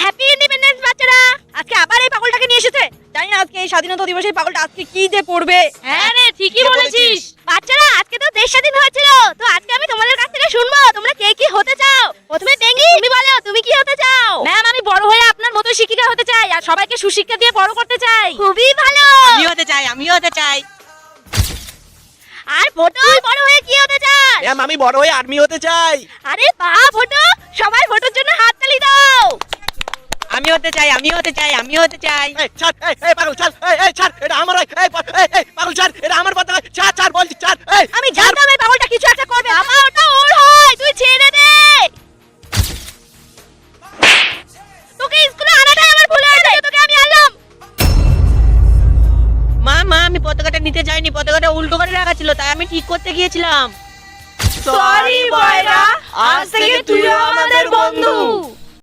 Happy independence বাচ্চারা। আজকে আবার এই পাগলটাকে নিয়ে এসেছে। জানি না আজকে এই স্বাধীনতা দিবসে এই পাগলটা আজকে কি যে করবে। হ্যাঁ রে, ঠিকই বলেছিস। বাচ্চারা, আজকে তো দেশ স্বাধীন হয়েছিল, তো আজকে আমি তোমাদের কাছ থেকে শুনবো তোমরা কে কি হতে চাও। প্রথমে টেঙ্গি, তুমি বলো তুমি কি হতে চাও? ম্যাম, আমি বড় হয়ে আপনার মতো শিক্ষিকা হতে চাই আর সবাইকে সুশিক্ষা দিয়ে বড় করতে চাই। খুবই ভালো। আমিও হতে চাই। আর ফটো, বড় হয়ে কি হতে চাস? ম্যাম, আমি বড় হয়ে আর্মি হতে চাই। আরে বাহ ফটো, সবাই ফটোর জন্য হাততালি দাও। আমি হতে চাই। এই ছাড়, এই পাগল ছাড়, এই ছাড়, এটা আমার, এই পাগল ছাড়, এটা আমার পতাকা, ছাড় বলছি, ছাড়। আমি জানতাম এই পাগলটা কিছু একটা করবে। বাবা, ওটা ওর হয়, তুই ছেড়ে দে। তোকে স্কুলে আনাটাই আমার ভুল হয়ে গেছে, তোকে আমি আনলাম। মা আমি পতাকাটা নিতে যাইনি, পতাকাটা উল্টো করে রাখা ছিল, তাই আমি ঠিক করতে গিয়েছিলাম। সরি বয়রা, আজ থেকে তুইও আমাদের বন্ধু।